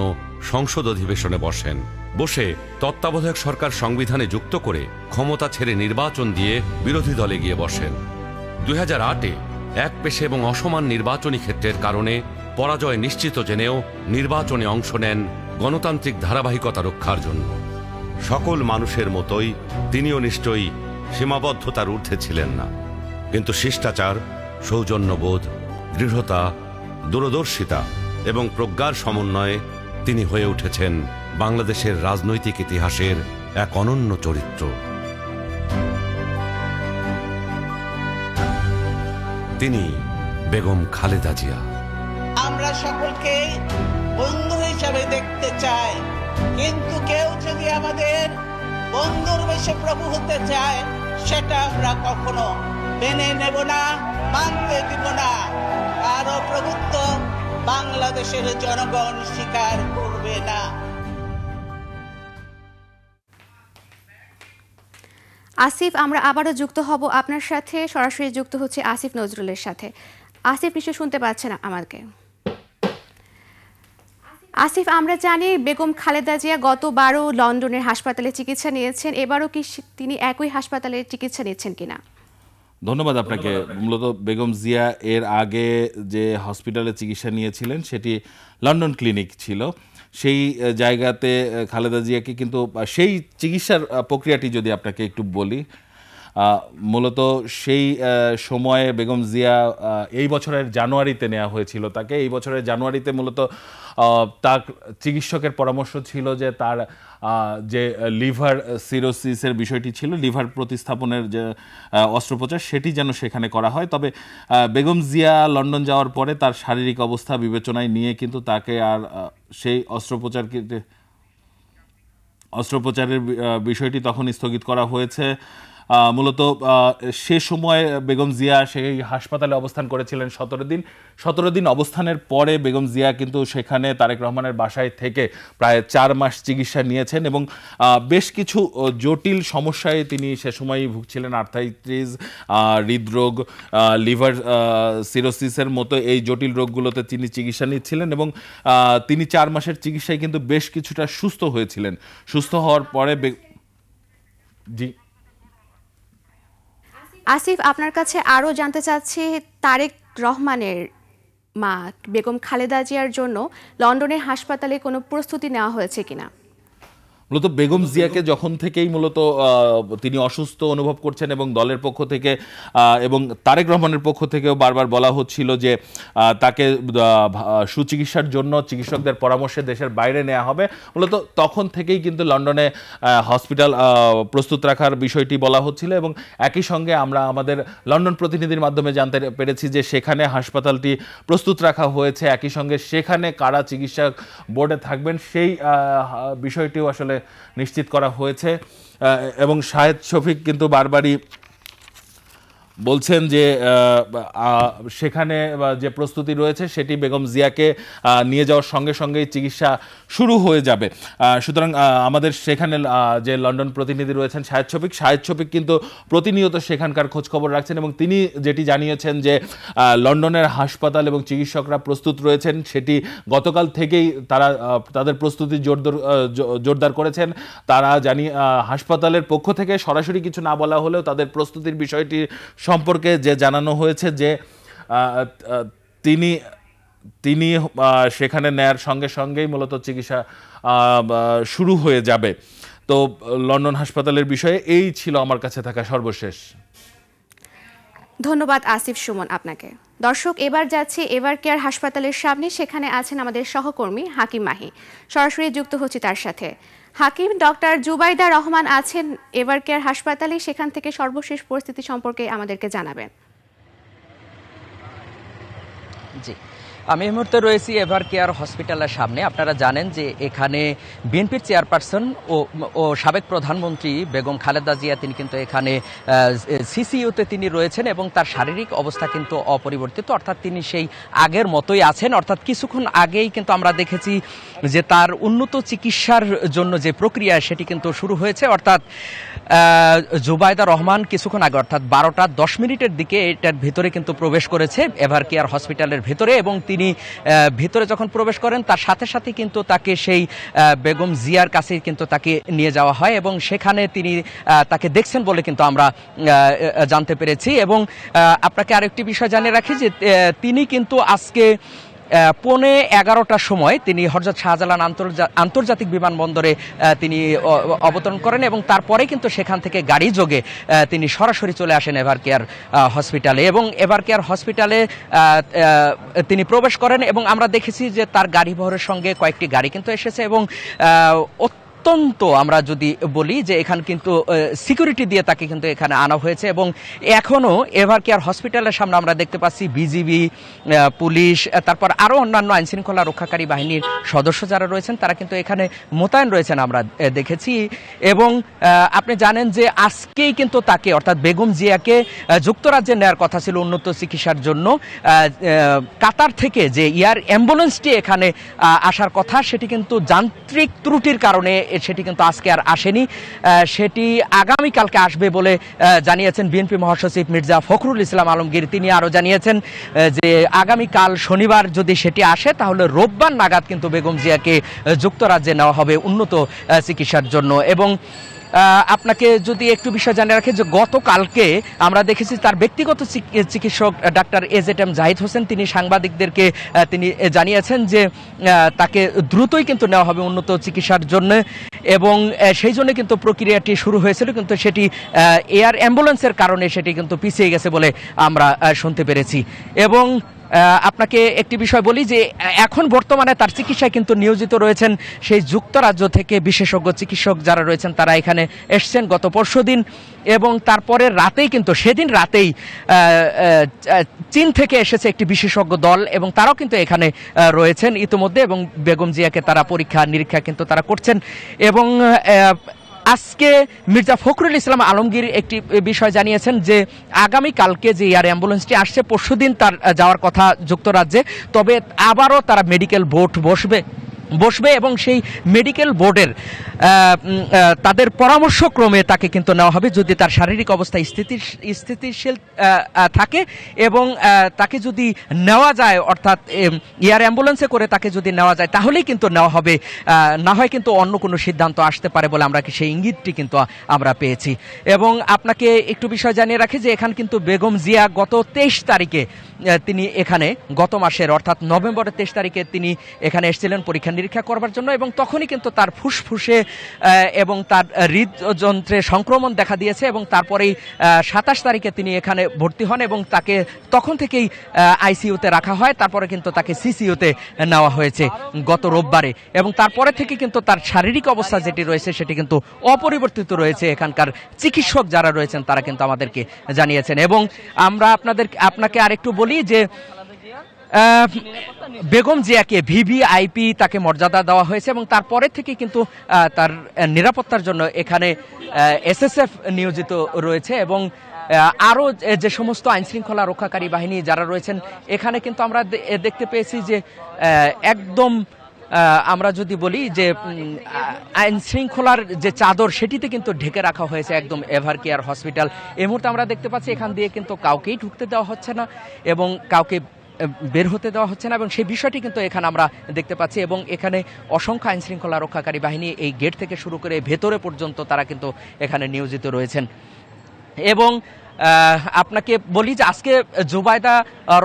সংসদ অধিবেশনে বসেন। বসে তত্ত্বাবধায়ক সরকার সংবিধানে যুক্ত করে ক্ষমতা ছেড়ে নির্বাচন দিয়ে বিরোধী দলে গিয়ে বসেন। 2008-এ একপেশে এবং অসমান নির্বাচনী ক্ষেত্রের কারণে পরাজয় নিশ্চিত জেনেও নির্বাচনে অংশ নেন গণতান্ত্রিক ধারাবাহিকতা রক্ষার জন্য। সকল মানুষের মতোই তিনিও নিশ্চয়ই সীমাবদ্ধতার ঊর্ধ্বে ছিলেন না, কিন্তু শিষ্টাচার, সৌজন্যবোধ, দৃঢ়তা, দূরদর্শিতা এবং প্রজ্ঞার সমন্বয়ে তিনি হয়ে উঠেছেন বাংলাদেশের রাজনৈতিক ইতিহাসের এক অনন্য চরিত্র। তিনি বেগম খালেদা জিয়া। আমরা সকলকে বন্ধু হিসাবে দেখতে চাই, কিন্তু কেউ যদি আমাদের বন্ধুর বেশে প্রভু হতে চায় সেটা আমরা কখনো মেনে নেব না, মানতে দিব না। কারো প্রভুত্ব বাংলাদেশের জনগণ স্বীকার করবে না। আসিফ, আমরা আবারও যুক্ত হব আপনার সাথে, সরাসরি যুক্ত হচ্ছে আসিফ নজরুলের সাথে। আসিফ নিশ্চয় শুনতে পাচ্ছেন আমাকে? আসিফ, আমরা জানি বেগম খালেদা জিয়া গতবারও লন্ডনের হাসপাতালে চিকিৎসা নিয়েছেন, এবারও কি তিনি একই হাসপাতালে চিকিৎসা নিচ্ছেন কিনা? ধন্যবাদ আপনাকে। মূলত বেগম জিয়া এর আগে যে হসপিটালে চিকিৎসা নিয়েছিলেন সেটি লন্ডন ক্লিনিক ছিল। সেই জায়গাতে খালেদা জিয়াকে কিন্তু সেই চিকিৎসার প্রক্রিয়াটি যদি আপনাকে একটু বলি, মূলত সেই সময়ে বেগম জিয়া এই বছরের জানুয়ারিতে নেওয়া হয়েছিল তাকে। এই বছরের জানুয়ারিতে মূলত তার চিকিৎসকের পরামর্শ ছিল যে তার যে লিভার সিরোসিসের বিষয়টি ছিল, লিভার প্রতিস্থাপনের যে অস্ত্রোপচার, সেটি যেন সেখানে করা হয়। তবে বেগম জিয়া লন্ডন যাওয়ার পরে তার শারীরিক অবস্থা বিবেচনায় নিয়ে কিন্তু তাকে আর সেই অস্ত্রোপচারের বিষয়টি তখন স্থগিত করা হয়েছে। মূলত সে সময় বেগম জিয়া সেই হাসপাতালে অবস্থান করেছিলেন 17 দিন অবস্থানের পরে বেগম জিয়া কিন্তু সেখানে তারেক রহমানের বাসায় থেকে প্রায় 4 মাস চিকিৎসা নিয়েছেন এবং বেশ কিছু জটিল সমস্যায় তিনি সে সময়ই ভুগছিলেন। আর্থাইটিস, হৃদরোগ, লিভার সিরোসিসের মতো এই জটিল রোগগুলোতে তিনি চিকিৎসা নিচ্ছিলেন এবং তিনি 4 মাসের চিকিৎসায় কিন্তু বেশ কিছুটা সুস্থ হয়েছিলেন। সুস্থ হওয়ার পরে জি আসিফ, আপনার কাছে আরও জানতে চাচ্ছি, তারেক রহমানের মা বেগম খালেদা জিয়ার জন্য লন্ডনের হাসপাতালে কোনো প্রস্তুতি নেওয়া হয়েছে কিনা? মূলত বেগম জিয়াকে যখন থেকেই মূলত তিনি অসুস্থ অনুভব করছেন এবং দলের পক্ষ থেকে এবং তারেক রহমানের পক্ষ থেকেও বারবার বলা হচ্ছিল যে তাকে সুচিকিৎসার জন্য চিকিৎসকদের পরামর্শে দেশের বাইরে নেওয়া হবে, মূলত তখন থেকেই কিন্তু লন্ডনে হসপিটাল প্রস্তুত রাখার বিষয়টি বলা হচ্ছিল এবং একই সঙ্গে আমরা আমাদের লন্ডন প্রতিনিধির মাধ্যমে জানতে পেরেছি যে সেখানে হাসপাতালটি প্রস্তুত রাখা হয়েছে। একই সঙ্গে সেখানে কারা চিকিৎসক বোর্ডে থাকবেন সেই বিষয়টিও আসলে নিশ্চিত করা হয়েছে এবং শাহেদ শফিক কিন্তু বারবারই বলছেন যে সেখানে যে প্রস্তুতি রয়েছে সেটি বেগম জিয়াকে নিয়ে যাওয়ার সঙ্গে সঙ্গেই চিকিৎসা শুরু হয়ে যাবে। সুতরাং আমাদের সেখানে যে লন্ডন প্রতিনিধি রয়েছেন শাহেদ শফিক কিন্তু প্রতিনিয়ত সেখানকার খোঁজখবর রাখছেন এবং তিনি যেটি জানিয়েছেন যে লন্ডনের হাসপাতাল এবং চিকিৎসকরা প্রস্তুত রয়েছেন, সেটি গতকাল থেকেই তারা তাদের প্রস্তুতি জোরদার করেছেন। তারা হাসপাতালের পক্ষ থেকে সরাসরি কিছু না বলা হলেও তাদের প্রস্তুতির বিষয়টি সম্পর্কে যে জানানো হয়েছে যে তিনি সেখানে নেয়ার সঙ্গে সঙ্গেই মূলত চিকিৎসা শুরু হয়ে যাবে। তো লন্ডন হাসপাতালের বিষয়ে এই ছিল আমার কাছে থাকা সর্বশেষ। ধন্যবাদ আসিফ সুমন আপনাকে। দর্শক, এবার যাচ্ছি এভার কেয়ার হাসপাতালের সামনে, সেখানে আছেন আমাদের সহকর্মী হাকিম মাহি। সরাসরি যুক্ত হচ্ছি তার সাথে। হাকিম, ডক্টর জুবাইদা রহমান আছেন এভার কেয়ার হাসপাতালে, সেখান থেকে সর্বশেষ পরিস্থিতি সম্পর্কে আমাদেরকে জানাবেন। জি, আমি এই মুহূর্তে রয়েছি এভার কেয়ার হসপিটালের সামনে। আপনারা জানেন যে এখানে বিএনপির চেয়ারপারসন ও সাবেক প্রধানমন্ত্রী বেগম খালেদা জিয়া তিনি কিন্তু এখানে সিসিইউতে তিনি রয়েছেন এবং তার শারীরিক অবস্থা কিন্তু অপরিবর্তিত, অর্থাৎ তিনি সেই আগের মতোই আছেন। অর্থাৎ কিছুক্ষণ আগেই কিন্তু আমরা দেখেছি যে তার উন্নত চিকিৎসার জন্য যে প্রক্রিয়া সেটি কিন্তু শুরু হয়েছে। অর্থাৎ জুবাইদা রহমান কিছুক্ষণ আগে অর্থাৎ 12টা 10 মিনিটের দিকে এটার ভিতরে কিন্তু প্রবেশ করেছে এভার কেয়ার হসপিটালের ভিতরে, এবং তিনি ভিতরে যখন প্রবেশ করেন তার সাথে সাথে কিন্তু তাকে সেই বেগম জিয়ার কাছে কিন্তু তাকে নিয়ে যাওয়া হয় এবং সেখানে তিনি তাকে দেখছেন বলে কিন্তু আমরা জানতে পেরেছি। এবং আপনাকে আরেকটি বিষয় জানিয়ে রাখি যে তিনি কিন্তু আজকে 11:15টার সময় তিনি হযরত শাহজালাল আন্তর্জাতিক বিমানবন্দরে তিনি অবতরণ করেন এবং তারপরে কিন্তু সেখান থেকে গাড়ি যোগে তিনি সরাসরি চলে আসেন এভার কেয়ার হসপিটালে এবং এভার কেয়ার হসপিটালে তিনি প্রবেশ করেন এবং আমরা দেখেছি যে তার গাড়ি বহরের সঙ্গে কয়েকটি গাড়ি কিন্তু এসেছে এবং অত্যন্ত আমরা যদি বলি যে এখানে কিন্তু সিকিউরিটি দিয়ে তাকে কিন্তু এখানে আনা হয়েছে এবং এখনও এভার কেয়ার হসপিটালের সামনে আমরা দেখতে পাচ্ছি বিজিবি, পুলিশ, তারপর আরও অন্যান্য আইনশৃঙ্খলা রক্ষাকারী বাহিনীর সদস্য যারা রয়েছেন তারা কিন্তু এখানে মোতায়েন রয়েছেন আমরা দেখেছি। এবং আপনি জানেন যে আজকেই কিন্তু তাকে অর্থাৎ বেগম জিয়াকে যুক্তরাজ্যে নেওয়ার কথা ছিল উন্নত চিকিৎসার জন্য। কাতার থেকে যে এয়ার অ্যাম্বুলেন্সটি এখানে আসার কথা সেটি কিন্তু যান্ত্রিক ত্রুটির কারণে সেটি কিন্তু আজকে আর আসেনি, সেটি আগামীকালকে আসবে বলে জানিয়েছেন বিএনপি মহাসচিব মির্জা ফখরুল ইসলাম আলমগীর। তিনি আরও জানিয়েছেন যে আগামীকাল শনিবার যদি সেটি আসে তাহলে রোববার নাগাদ কিন্তু বেগম জিয়াকে যুক্তরাজ্যে নেওয়া হবে উন্নত চিকিৎসার জন্য। এবং আপনাকে যদি একটু বিষয় জানিয়ে রাখি যে গতকালকে আমরা দেখেছি তার ব্যক্তিগত চিকিৎসক ডাক্তার এজেএম জাহিদ হোসেন তিনি সাংবাদিকদেরকে তিনি জানিয়েছেন যে তাকে দ্রুতই কিন্তু নেওয়া হবে উন্নত চিকিৎসার জন্য এবং সেই জন্য কিন্তু প্রক্রিয়াটি শুরু হয়েছিল, কিন্তু সেটি এয়ার অ্যাম্বুলেন্সের কারণে সেটি কিন্তু পিছিয়ে গেছে বলে আমরা শুনতে পেরেছি। এবং আপনাকে একটি বিষয় বলি যে এখন বর্তমানে তার চিকিৎসায় কিন্তু নিয়োজিত রয়েছেন সেই যুক্তরাজ্য থেকে বিশেষজ্ঞ চিকিৎসক যারা রয়েছেন তারা এখানে এসছেন গত পরশুদিন এবং তারপরে রাতেই কিন্তু সেদিন রাতেই চীন থেকে এসেছে একটি বিশেষজ্ঞ দল এবং তারাও কিন্তু এখানে রয়েছেন ইতিমধ্যে এবং বেগম জিয়াকে তারা পরীক্ষা নিরীক্ষা কিন্তু তারা করছেন। এবং আজকে মির্জা ফখরুল ইসলাম আলমগীর একটি বিষয় জানিয়েছেন যে আগামীকালকে যে এয়ার অ্যাম্বুলেন্সটি আসছে পরশুদিন তার যাওয়ার কথা যুক্তরাজ্যে, তবে আবারও তারা মেডিকেল বোর্ড বসবে এবং সেই মেডিকেল বোর্ডের তাদের পরামর্শক্রমে তাকে কিন্তু নেওয়া হবে যদি তার শারীরিক অবস্থা স্থিতিশীল থাকে এবং তাকে যদি নেওয়া যায় অর্থাৎ এয়ার অ্যাম্বুলেন্সে করে তাকে যদি নেওয়া যায় তাহলেই কিন্তু নেওয়া হবে, না হয় কিন্তু অন্য কোনো সিদ্ধান্ত আসতে পারে বলে আমরা সেই ইঙ্গিতটি কিন্তু আমরা পেয়েছি। এবং আপনাকে একটু বিষয় জানিয়ে রাখি যে এখানে কিন্তু বেগম জিয়া গত 23 তারিখে তিনি এখানে গত মাসের অর্থাৎ নভেম্বরের 23 তারিখে তিনি এখানে এসেছিলেন পরীক্ষা নিরীক্ষা করবার জন্য এবং তখনই কিন্তু তার ফুসফুসে এবং তার হৃদযন্ত্রে সংক্রমণ দেখা দিয়েছে এবং তারপরেই 27 তারিখে তিনি এখানে ভর্তি হন এবং তাকে তখন থেকেই আইসিইউতে রাখা হয়, তারপরে কিন্তু তাকে সিসিইউতে নেওয়া হয়েছে গত রোববারে এবং তারপরে থেকে কিন্তু তার শারীরিক অবস্থা যেটি রয়েছে সেটি কিন্তু অপরিবর্তিত রয়েছে। এখানকার চিকিৎসক যারা রয়েছেন তারা কিন্তু আমাদেরকে জানিয়েছেন। এবং আমরা আপনাকে আরেকটু বলি যে বেগম জিয়াকে ভিভিআইপি তাকে মর্যাদা দেওয়া হয়েছে এবং তারপরে থেকে কিন্তু তার নিরাপত্তার জন্য এখানে এসএসএফ নিয়োজিত রয়েছে এবং আরও যে সমস্ত আইনশৃঙ্খলা রক্ষাকারী বাহিনী যারা রয়েছেন এখানে কিন্তু আমরা দেখতে পেয়েছি যে একদম আমরা যদি বলি যে আইন শৃঙ্খলার যে চাদর সেটিতে কিন্তু ঢেকে রাখা হয়েছে একদম এভার কেয়ার হসপিটাল। এই মুহূর্তে আমরা দেখতে পাচ্ছি এখান দিয়ে কিন্তু কাউকেই ঢুকতে দেওয়া হচ্ছে না এবং কাউকে বের হতে দেওয়া হচ্ছে না এবং সেই বিষয়টি কিন্তু এখানে আমরা দেখতে পাচ্ছি এবং এখানে অসংখ্য আইন শৃঙ্খলা রক্ষাকারী বাহিনী এই গেট থেকে শুরু করে ভেতরে পর্যন্ত তারা কিন্তু এখানে নিয়োজিত রয়েছেন। এবং আপনাকে বলি যে আজকে জুবাইদা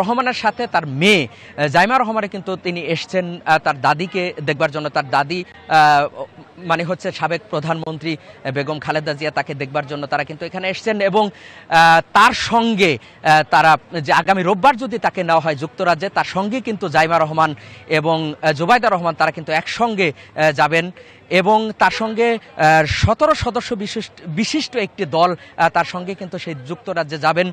রহমানের সাথে তার মেয়ে জাইমা রহমানের কিন্তু তিনি এসছেন তার দাদিকে দেখবার জন্য। তার দাদি মানে হচ্ছে সাবেক প্রধানমন্ত্রী বেগম খালেদা জিয়া, তাকে দেখবার জন্য তারা কিন্তু এখানে এসেছেন। এবং তার সঙ্গে তারা যে আগামী রোববার যদি তাকে নেওয়া হয় যুক্তরাজ্যে, তার সঙ্গে কিন্তু জাইমা রহমান এবং জুবাইদা রহমান তারা কিন্তু একসঙ্গে যাবেন। এবং তার সঙ্গে 17 সদস্য বিশিষ্ট একটি দল তার সঙ্গে কিন্তু সেই যুক্তরাজ্যে যাবেন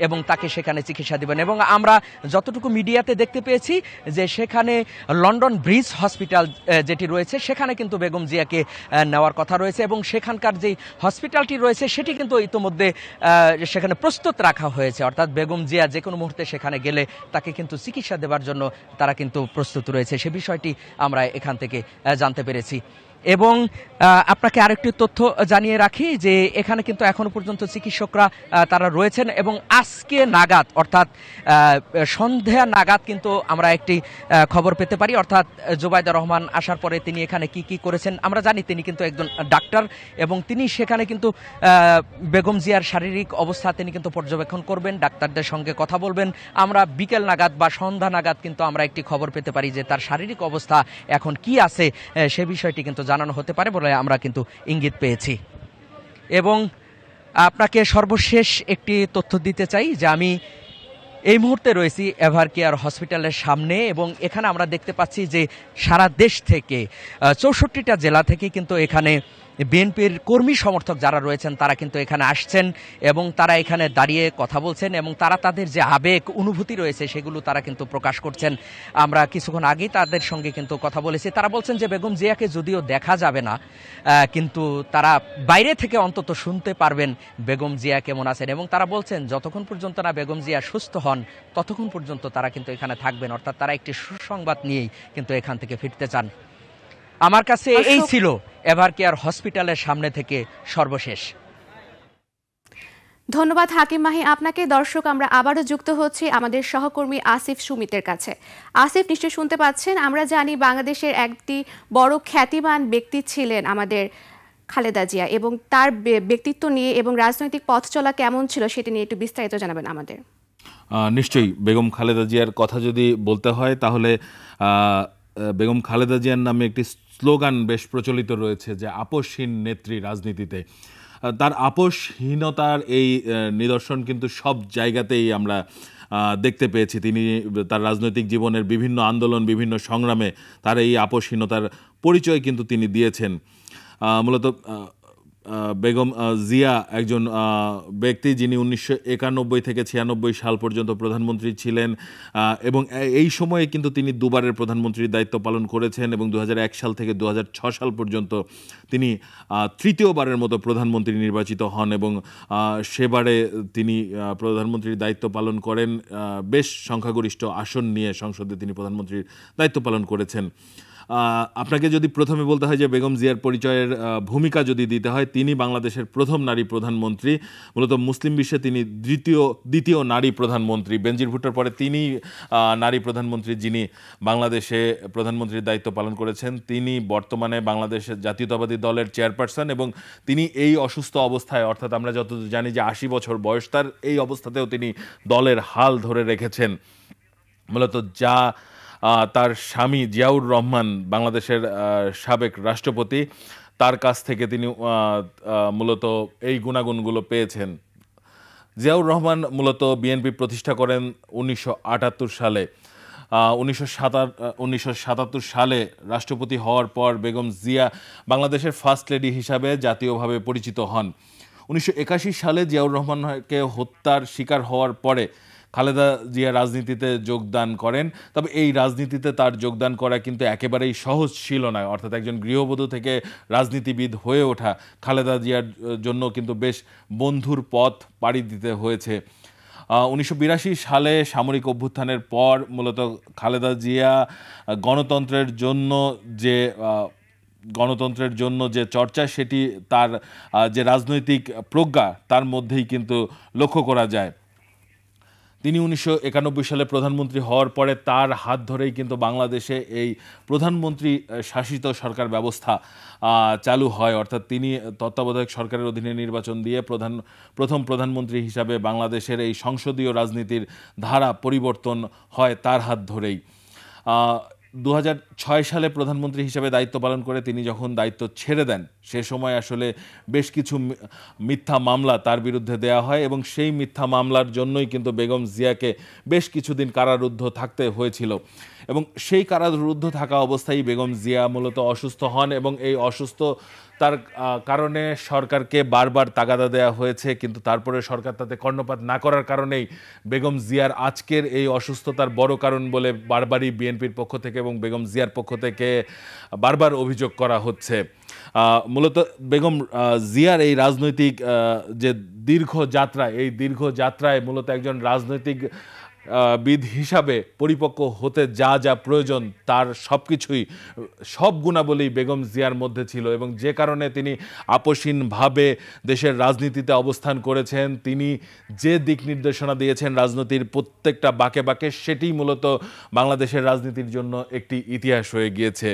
এবং তাকে সেখানে চিকিৎসা দেবেন। এবং আমরা যতটুকু মিডিয়াতে দেখতে পেয়েছি যে সেখানে লন্ডন ব্রিজ হসপিটাল যেটি রয়েছে সেখানে কিন্তু বেগম জিয়াকে নেওয়ার কথা রয়েছে। এবং সেখানকার যেই হসপিটালটি রয়েছে সেটি কিন্তু ইতোমধ্যে সেখানে প্রস্তুত রাখা হয়েছে, অর্থাৎ বেগম জিয়া যে কোনো মুহূর্তে সেখানে গেলে তাকে কিন্তু চিকিৎসা দেওয়ার জন্য তারা কিন্তু প্রস্তুত রয়েছে। সে বিষয়টি আমরা এখান থেকে জানতে পেরেছি। এবং আপনাকে আরেকটি তথ্য জানিয়ে রাখি যে এখানে কিন্তু এখনো পর্যন্ত চিকিৎসকরা তারা রয়েছেন এবং আজকে নাগাদ অর্থাৎ সন্ধ্যা নাগাদ কিন্তু আমরা একটি খবর পেতে পারি, অর্থাৎ জুবাইদা রহমান আসার পরে তিনি এখানে কি কি করেছেন আমরা জানি। তিনি কিন্তু একজন ডাক্তার এবং তিনি সেখানে কিন্তু বেগম জিয়ার শারীরিক অবস্থা তিনি কিন্তু পর্যবেক্ষণ করবেন, ডাক্তারদের সঙ্গে কথা বলবেন। আমরা বিকেল নাগাদ বা সন্ধ্যা নাগাদ কিন্তু আমরা একটি খবর পেতে পারি যে তার শারীরিক অবস্থা এখন কি আছে, সে বিষয়টি কিন্তু জানানো হতে পারে বলে আমরা কিন্তু ইঙ্গিত পেয়েছি। এবং আপনাকে সর্বশেষ একটি তথ্য দিতে চাই যে আমি এই মুহূর্তে রয়েছি এভার কেয়ার হসপিটালের সামনে এবং এখানে আমরা দেখতে পাচ্ছি যে সারা দেশ থেকে 64টা জেলা থেকে কিন্তু এখানে বিএনপির কর্মী সমর্থক যারা রয়েছেন তারা কিন্তু এখানে আসছেন এবং তারা এখানে দাঁড়িয়ে কথা বলছেন এবং তারা তাদের যে আবেগ অনুভূতি রয়েছে সেগুলো তারা কিন্তু প্রকাশ করছেন। আমরা কিছুক্ষণ আগেই তাদের সঙ্গে কিন্তু কথা বলেছি, তারা বলছেন যে বেগম জিয়াকে যদিও দেখা যাবে না কিন্তু তারা বাইরে থেকে অন্তত শুনতে পারবেন বেগম জিয়া কেমন আছেন। এবং তারা বলছেন যতক্ষণ পর্যন্ত না বেগম জিয়া সুস্থ হন ততক্ষণ পর্যন্ত তারা কিন্তু এখানে থাকবেন, অর্থাৎ তারা একটি সুসংবাদ নিয়েই কিন্তু এখান থেকে ফিরতে চান। আমার কাছে এই ছিল এভার কেয়ার হসপিটালের সামনে থেকে সর্বশেষ। ধন্যবাদ হাকিম মাহি আপনাকে। দর্শক, আমরা আবারও যুক্ত হচ্ছি আমাদের সহকর্মী আসিফ সুমিতের কাছে। আসিফ, নিশ্চয় শুনতে পাচ্ছেন, আমরা জানি বাংলাদেশের একটি বড় খ্যাতিমান ব্যক্তি ছিলেন আমাদের খালেদা জিয়া এবং তার ব্যক্তিত্ব নিয়ে এবং রাজনৈতিক পথ চলা কেমন ছিল সেটা নিয়ে একটু বিস্তারিত জানাবেন আমাদের। নিশ্চয়ই, বেগম খালেদা জিয়ার কথা যদি বলতে হয় তাহলে বেগম খালেদা জিয়ার নামে একটি স্লোগান বেশ প্রচলিত রয়েছে যে আপসহীন নেত্রী রাজনীতিতে। তার আপসহীনতার এই নিদর্শন কিন্তু সব জায়গাতেই আমরা দেখতে পেয়েছি। তিনি তার রাজনৈতিক জীবনের বিভিন্ন আন্দোলন, বিভিন্ন সংগ্রামে তার এই আপসহীনতার পরিচয় কিন্তু তিনি দিয়েছেন। মূলত বেগম জিয়া একজন ব্যক্তি যিনি 1991 থেকে 96 সাল পর্যন্ত প্রধানমন্ত্রী ছিলেন এবং এই সময়ে কিন্তু তিনি দুবারের প্রধানমন্ত্রীর দায়িত্ব পালন করেছেন এবং 2001 সাল থেকে 2006 সাল পর্যন্ত তিনি তৃতীয়বারের মতো প্রধানমন্ত্রী নির্বাচিত হন এবং সেবারে তিনি প্রধানমন্ত্রীর দায়িত্ব পালন করেন। বেশ সংখ্যাগরিষ্ঠ আসন নিয়ে সংসদে তিনি প্রধানমন্ত্রীর দায়িত্ব পালন করেছেন। আপনাকে যদি প্রথমে বলতে হয় যে বেগম জিয়ার পরিচয়ের ভূমিকা যদি দিতে হয়, তিনি বাংলাদেশের প্রথম নারী প্রধানমন্ত্রী। মূলত মুসলিম বিশ্বে তিনি দ্বিতীয় নারী প্রধানমন্ত্রী। বেনজির ভুট্টোর পরে তিনি নারী প্রধানমন্ত্রী যিনি বাংলাদেশে প্রধানমন্ত্রীর দায়িত্ব পালন করেছেন। তিনি বর্তমানে বাংলাদেশের জাতীয়তাবাদী দলের চেয়ারপারসন এবং তিনি এই অসুস্থ অবস্থায়, অর্থাৎ আমরা যতদূর জানি যে 80 বছর বয়স তার, এই অবস্থাতেও তিনি দলের হাল ধরে রেখেছেন। মূলত যা তার স্বামী জিয়াউর রহমান, বাংলাদেশের সাবেক রাষ্ট্রপতি, তার কাছ থেকে তিনি মূলত এই গুণাগুণগুলো পেয়েছেন। জিয়াউর রহমান মূলত বিএনপি প্রতিষ্ঠা করেন 1978 সালে। 1977 সালে রাষ্ট্রপতি হওয়ার পর বেগম জিয়া বাংলাদেশের ফার্স্ট লেডি হিসাবে জাতীয়ভাবে পরিচিত হন। 1981 সালে জিয়াউর রহমানকে হত্যার শিকার হওয়ার পরে খালেদা জিয়া রাজনীতিতে যোগদান করেন। তবে এই রাজনীতিতে তার যোগদান করা কিন্তু একেবারেই সহজ ছিল না, অর্থাৎ একজন গৃহবধূ থেকে রাজনীতিবিদ হয়ে ওঠা খালেদা জিয়ার জন্য কিন্তু বেশ বন্ধুর পথ পাড়ি দিতে হয়েছে। 1982 সালে সামরিক অভ্যুত্থানের পর মূলত খালেদা জিয়া গণতন্ত্রের জন্য যে চর্চা, সেটি তার যে রাজনৈতিক প্রজ্ঞা তার মধ্যেই কিন্তু লক্ষ্য করা যায়। তিনি 1991 সালে প্রধানমন্ত্রী হওয়ার পরে তার হাত ধরেই কিন্তু বাংলাদেশে এই প্রধানমন্ত্রী শাসিত সরকার ব্যবস্থা চালু হয়, অর্থাৎ তিনি তত্ত্বাবধায়ক সরকারের অধীনে নির্বাচন দিয়ে প্রথম প্রধানমন্ত্রী হিসাবে বাংলাদেশের এই সংসদীয় রাজনীতির ধারা পরিবর্তন হয় তার হাত ধরেই। 2006 সালে প্রধানমন্ত্রী হিসেবে দায়িত্ব পালন করে তিনি যখন দায়িত্ব ছেড়ে দেন সে সময় আসলে বেশ কিছু মিথ্যা মামলা তার বিরুদ্ধে দেয়া হয় এবং সেই মিথ্যা মামলার জন্যই কিন্তু বেগম জিয়াকে বেশ কিছুদিন কারারুদ্ধ থাকতে হয়েছিল এবং সেই কারারুদ্ধ থাকা অবস্থায় বেগম জিয়া মূলত অসুস্থ হন এবং এই অসুস্থ তার কারণে সরকারকে বারবার তাগাদা দেওয়া হয়েছে কিন্তু তারপরে সরকার তাতে কর্ণপাত না করার কারণেই বেগম জিয়ার আজকের এই অসুস্থতার বড় কারণ বলে বারবারই বিএনপির পক্ষ থেকে এবং বেগম জিয়ার পক্ষ থেকে বারবার অভিযোগ করা হচ্ছে মূলত বেগম জিয়ার এই রাজনৈতিক যে দীর্ঘ যাত্রা এই দীর্ঘ যাত্রায় মূলত একজন রাজনৈতিক বিদ হিসাবে পরিপক্ক হতে যা যা প্রয়োজন তার সব গুণাবলী বেগম জিয়ার মধ্যে ছিল এবং যে কারণে তিনি আপোষহীনভাবে দেশের রাজনীতিতে অবস্থান করেছেন তিনি যে দিক নির্দেশনা দিয়েছেন রাজনীতির প্রত্যেকটা বাঁকে বাঁকে সেটি মূলত বাংলাদেশের রাজনীতির জন্য একটি ইতিহাস হয়ে গিয়েছে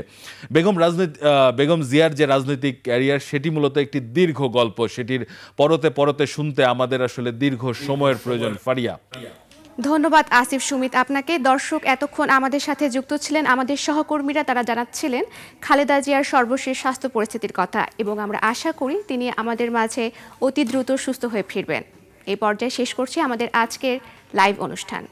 বেগম জিয়ার যে রাজনৈতিক ক্যারিয়ার সেটি মূলত একটি দীর্ঘ গল্প সেটির পরতে পরতে শুনতে আমাদের আসলে দীর্ঘ সময়ের প্রয়োজন ফারিয়া। ধন্যবাদ আসিফ সুমিত আপনাকে। দর্শক এতক্ষণ আমাদের সাথে যুক্ত ছিলেন আমাদের সহকর্মীরা, তারা জানাচ্ছিলেন খালেদা জিয়ার সর্বশেষ স্বাস্থ্য পরিস্থিতির কথা এবং আমরা আশা করি তিনি আমাদের মাঝে অতি দ্রুত সুস্থ হয়ে ফিরবেন। এই পর্যায়ে শেষ করছি আমাদের আজকের লাইভ অনুষ্ঠান।